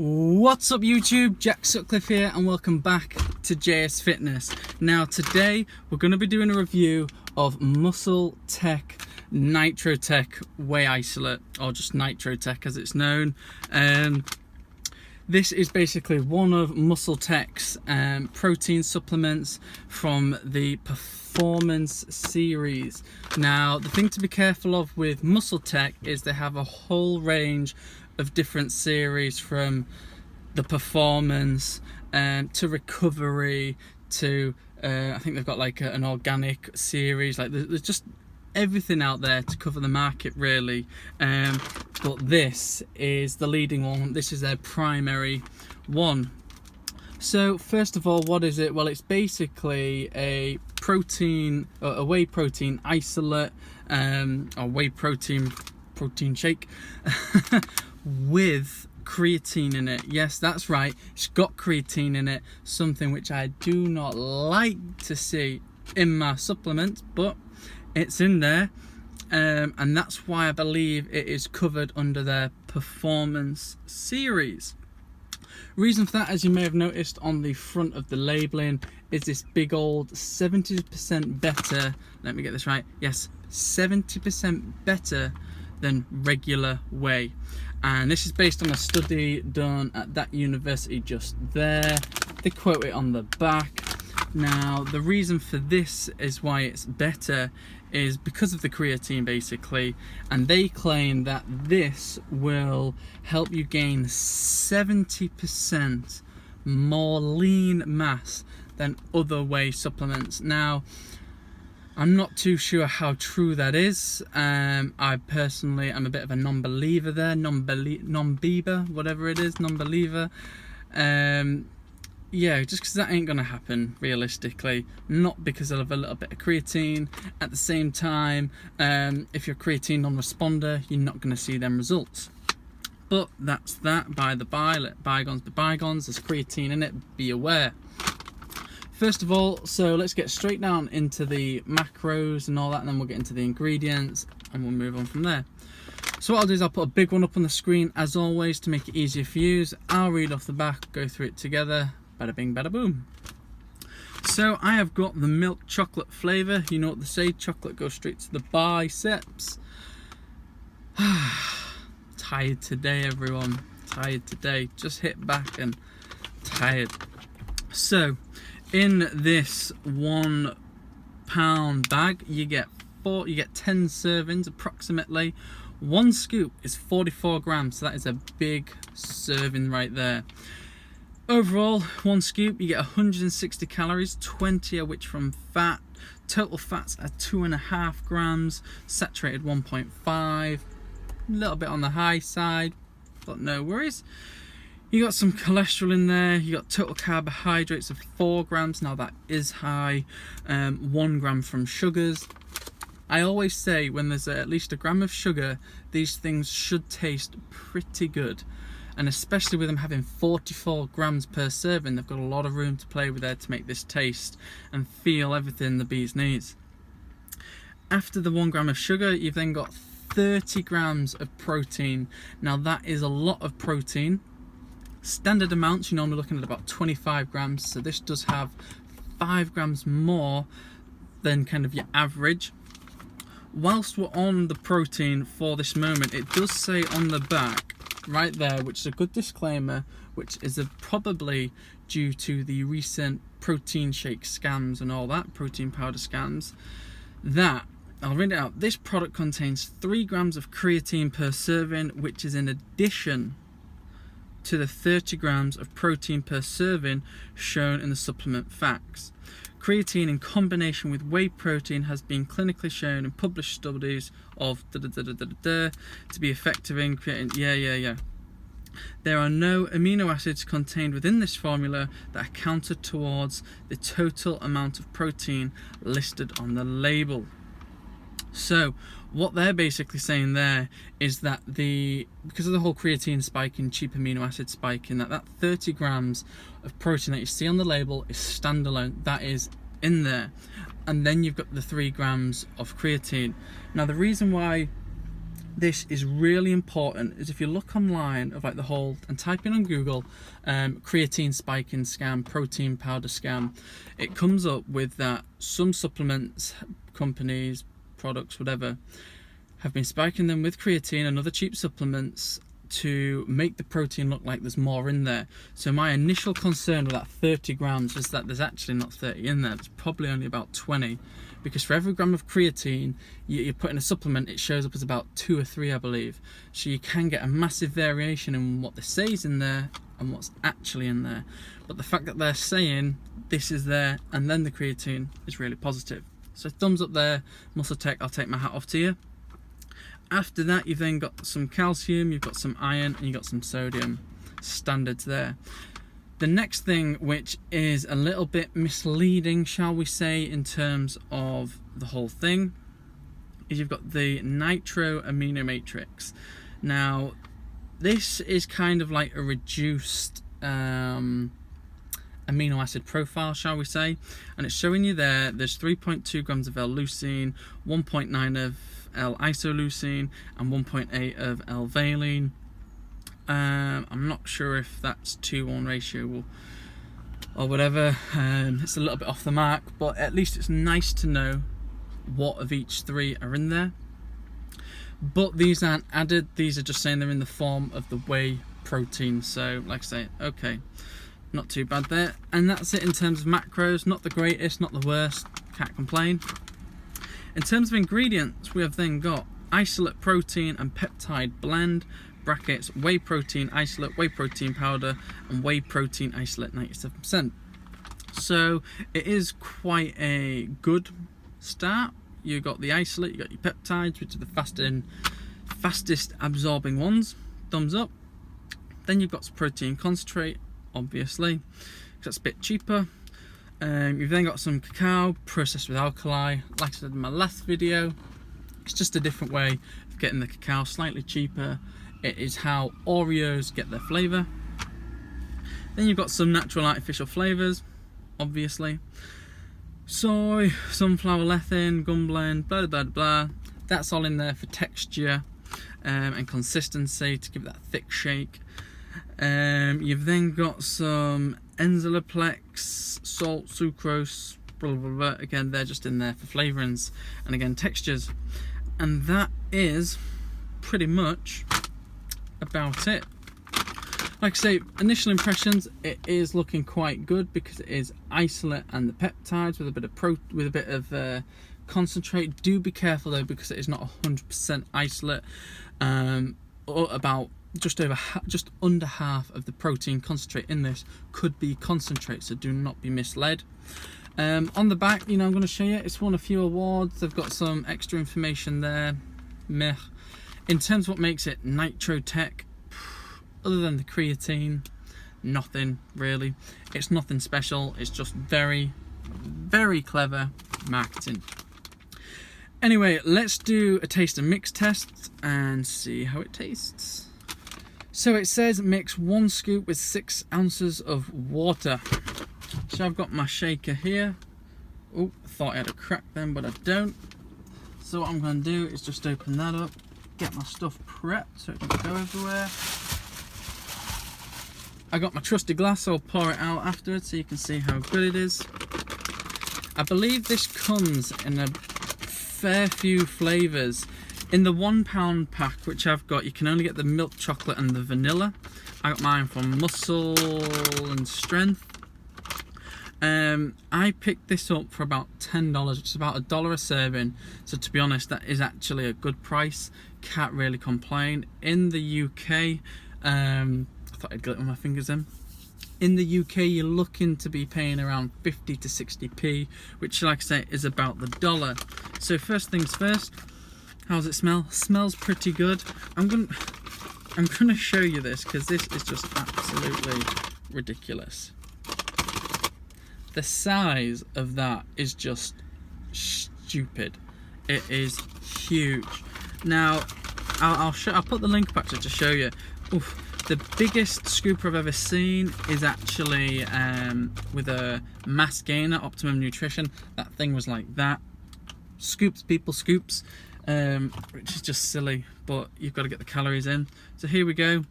What's up YouTube, Jack Sutcliffe here and welcome back to JS Fitness. Now today we're going to be doing a review of Muscletech Nitro Tech whey isolate, or just Nitro Tech as it's known. This is basically one of Muscletech's protein supplements from the Performance series. Now the thing to be careful of with Muscletech is they have a whole range of different series, from the Performance to Recovery to I think they've got like an organic series. Like there's just everything out there to cover the market really, but this is the leading one. This is their primary one. So first of all, what is it? Well, it's basically a protein, a whey protein isolate, or whey protein shake with creatine in it. Yes, that's right, it's got creatine in it, something which I do not like to see in my supplements, but it's in there, and that's why I believe it is covered under their Performance series. Reason for that, as you may have noticed on the front of the labeling, is this big old 70% better, let me get this right, yes, 70% better than regular whey. And this is based on a study done at that university just there. They quote it on the back. Now the reason for this is why it's better is because of the creatine basically, and they claim that this will help you gain 70% more lean mass than other whey supplements. Now I'm not too sure how true that is. I personally am a bit of a non-believer there, non-believer, whatever it is, non-believer. Yeah, just because that ain't gonna happen realistically. Not because of a little bit of creatine. At the same time, if you're a creatine non-responder, you're not gonna see them results. But that's that, by the by, let bygones be bygones. There's creatine in it, be aware. First of all, so let's get straight down into the macros and all that, and then we'll get into the ingredients and we'll move on from there. So what I'll do is I'll put a big one up on the screen as always to make it easier for you. I'll read off the back, go through it together, bada bing bada boom. So I have got the milk chocolate flavour. You know what they say, chocolate goes straight to the biceps. Tired today everyone, tired today, just hit back and tired. So in this 1 pound bag, you get 10 servings approximately. One scoop is 44 grams, so that is a big serving right there. Overall, one scoop, you get 160 calories, 20 of which from fat. Total fats are 2.5 grams, saturated 1.5, a little bit on the high side, but no worries. You got some cholesterol in there. You got total carbohydrates of 4 grams. Now that is high. 1 gram from sugars. I always say when there's at least a gram of sugar, these things should taste pretty good. And especially with them having 44 grams per serving, they've got a lot of room to play with there to make this taste and feel everything the bees needs. After the 1 gram of sugar, you've then got 30 grams of protein. Now that is a lot of protein. Standard amounts, you're normally looking at about 25 grams, so this does have 5 grams more than kind of your average. Whilst we're on the protein for this moment, it does say on the back, right there, which is a good disclaimer, which is probably due to the recent protein shake scams and all that, protein powder scams, that, I'll read it out, this product contains 3 grams of creatine per serving, which is in addition to the 30 grams of protein per serving shown in the supplement facts. Creatine in combination with whey protein has been clinically shown in published studies of to be effective in creating, There are no amino acids contained within this formula that are counted towards the total amount of protein listed on the label. So what they're basically saying there is that because of the whole creatine spike and cheap amino acid spike, in that 30 grams of protein that you see on the label is standalone, that is in there. And then you've got the 3 grams of creatine. Now the reason why this is really important, is if you look online of like the whole, and type in on Google, creatine spiking scam, protein powder scam, it comes up with that some supplements companies, products, whatever, have been spiking them with creatine and other cheap supplements to make the protein look like there's more in there. So my initial concern with that 30 grams is that there's actually not 30 in there, there's probably only about 20, because for every gram of creatine you put in a supplement, it shows up as about 2 or 3, I believe. So you can get a massive variation in what they say is in there and what's actually in there. But the fact that they're saying this is there and then the creatine is really positive. So thumbs up there, Muscletech, I'll take my hat off to you. After that, you've then got some calcium, you've got some iron, and you've got some sodium. Standards there. The next thing, which is a little bit misleading, shall we say, in terms of the whole thing, is you've got the nitro amino matrix. Now, this is kind of like a reduced amino acid profile, shall we say, and it's showing you there's 3.2 grams of L-leucine, 1.9 of L-isoleucine, and 1.8 of L-valine. I'm not sure if that's 2:1 ratio or whatever. It's a little bit off the mark, but at least it's nice to know what of each 3 are in there. But these aren't added, these are just saying they're in the form of the whey protein. So like I say, okay, not too bad there. And that's it in terms of macros. Not the greatest, not the worst, can't complain. In terms of ingredients, we have then got isolate protein and peptide blend, brackets, whey protein isolate, whey protein powder, and whey protein isolate 97%. So it is quite a good start. You got the isolate, you got your peptides, which are the fastest absorbing ones. Thumbs up. Then you've got some protein concentrate, obviously, because that's a bit cheaper. You've then got some cacao processed with alkali. Like I said in my last video, it's just a different way of getting the cacao, slightly cheaper. It is how Oreos get their flavour. Then you've got some natural artificial flavours, obviously. Soy, sunflower lecithin, gum blend, blah blah blah. That's all in there for texture and consistency, to give that thick shake. You've then got some enzyplex, salt, sucrose, blah blah blah. Again, they're just in there for flavourings and again textures. And that is pretty much about it. Like I say, initial impressions, it is looking quite good because it is isolate and the peptides with a bit of concentrate. Do be careful though, because it is not 100% isolate. Or about just under half of the protein concentrate in this could be concentrate, so do not be misled. On the back, I'm going to show you, it's won a few awards. They've got some extra information there. Meh. In terms of what makes it Nitro Tech, other than the creatine, nothing really. It's nothing special. It's just very, very clever marketing. Anyway, let's do a taste and mix test and see how it tastes. So it says mix 1 scoop with 6 ounces of water. So I've got my shaker here. Oh, I thought I had a crack then, but I don't. So what I'm going to do is just open that up, get my stuff prepped so it doesn't go everywhere. I got my trusty glass, so I'll pour it out afterwards so you can see how good it is. I believe this comes in a fair few flavours. In the £1 pack, which I've got, you can only get the milk chocolate and the vanilla. I got mine from Muscle and Strength. I picked this up for about $10, which is about $1 a serving. So to be honest, that is actually a good price. Can't really complain. In the UK, I thought I'd get it with my fingers in. In the UK, you're looking to be paying around 50 to 60p, which, like I say, is about the dollar. So first things first, how does it smell? Smells pretty good. I'm gonna show you this because this is just absolutely ridiculous. The size of that is just stupid. It is huge. Now, I'll put the link back to show you. Oof. The biggest scooper I've ever seen is actually with a mass gainer, Optimum Nutrition. That thing was like that. Scoops, people, scoops. which is just silly, but you've got to get the calories in. So here we go,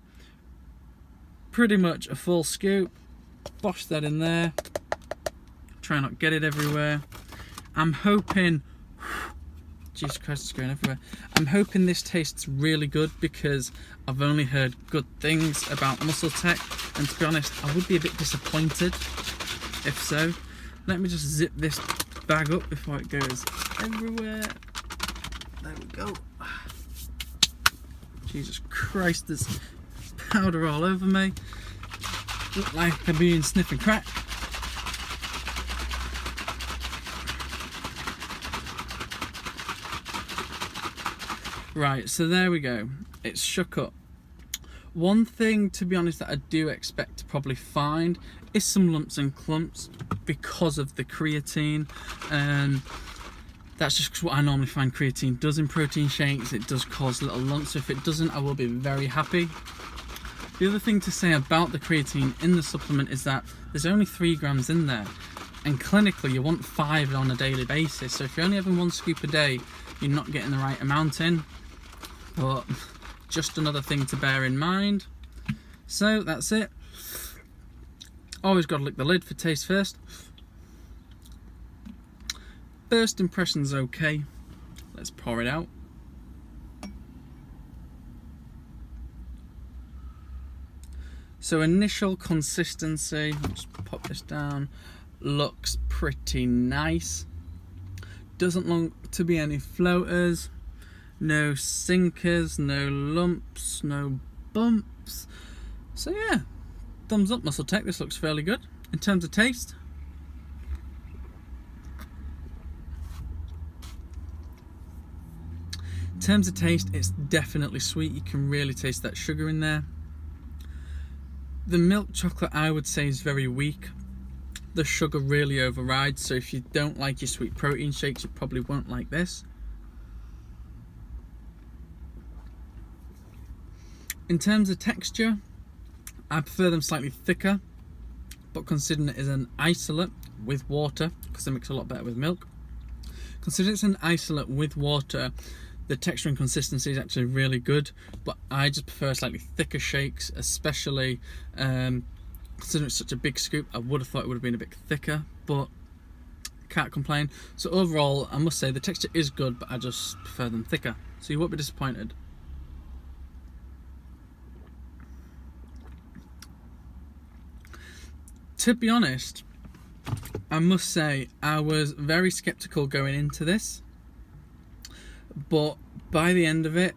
pretty much a full scoop. Bosh that in there, try not get it everywhere. I'm hoping, Jesus Christ, it's going everywhere. I'm hoping this tastes really good because I've only heard good things about Muscletech, and to be honest, I would be a bit disappointed if so. Let me just zip this bag up before it goes everywhere. There we go. Jesus Christ, there's powder all over me. Look like I'm being sniffing crack. Right, so there we go. It's shook up. One thing, to be honest, that I do expect to probably find is some lumps and clumps because of the creatine. That's just what I normally find creatine does in protein shakes. It does cause little lumps. So if it doesn't, I will be very happy. The other thing to say about the creatine in the supplement is that there's only 3 grams in there, and clinically you want 5 on a daily basis. So if you're only having 1 scoop a day, you're not getting the right amount in. But just another thing to bear in mind. So that's it. Always got to lick the lid for taste first. First impression's okay. Let's pour it out. So initial consistency, let's pop this down, looks pretty nice. Doesn't look to be any floaters, no sinkers, no lumps, no bumps. So yeah, thumbs up Muscletech, this looks fairly good. In terms of taste, it's definitely sweet. You can really taste that sugar in there. The milk chocolate, I would say, is very weak. The sugar really overrides, so if you don't like your sweet protein shakes, you probably won't like this. In terms of texture, I prefer them slightly thicker, but considering it is an isolate with water, because they mix a lot better with milk, considering it's an isolate with water, the texture and consistency is actually really good, but I just prefer slightly thicker shakes, especially considering it's such a big scoop. I would have thought it would have been a bit thicker, but can't complain. So overall, I must say the texture is good, but I just prefer them thicker, so you won't be disappointed. To be honest, I must say I was very skeptical going into this, but by the end of it,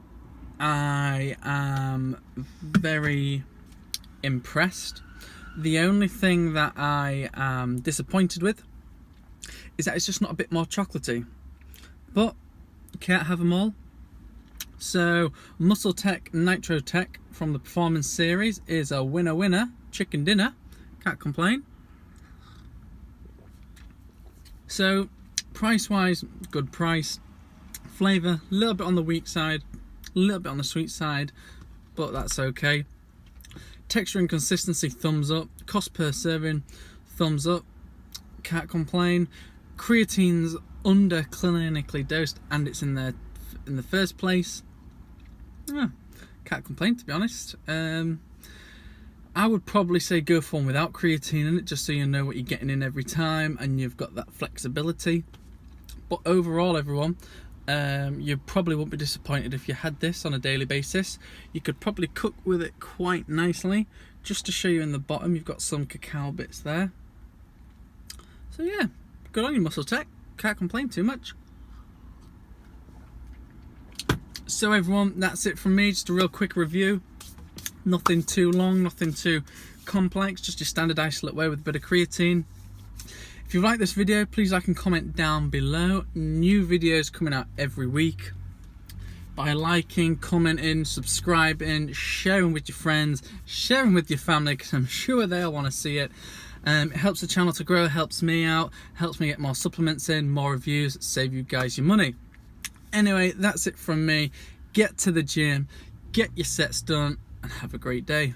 I am very impressed. The only thing that I am disappointed with is that it's just not a bit more chocolatey, but you can't have them all. So Muscletech Nitro Tech from the Performance Series is a winner, chicken dinner, can't complain. So price wise, good price. Flavour, a little bit on the weak side, a little bit on the sweet side, but that's okay. Texture and consistency, thumbs up. Cost per serving, thumbs up, can't complain. Creatine's under clinically dosed and it's in there in the first place. Can't complain, to be honest. I would probably say go for one without creatine in it, just so you know what you're getting in every time and you've got that flexibility. But overall, everyone, you probably won't be disappointed if you had this on a daily basis. You could probably cook with it quite nicely. Just to show you in the bottom, you've got some cacao bits there. So yeah, good on you, Muscletech. Can't complain too much. So everyone, that's it from me. Just a real quick review. Nothing too long, nothing too complex, just your standard isolate whey with a bit of creatine. If you like this video, please like and comment down below. New videos coming out every week. By liking, commenting, subscribing, sharing with your friends, sharing with your family, because I'm sure they'll want to see it. It helps the channel to grow, helps me out, helps me get more supplements in, more reviews, save you guys your money. Anyway, that's it from me. Get to the gym, get your sets done, and have a great day.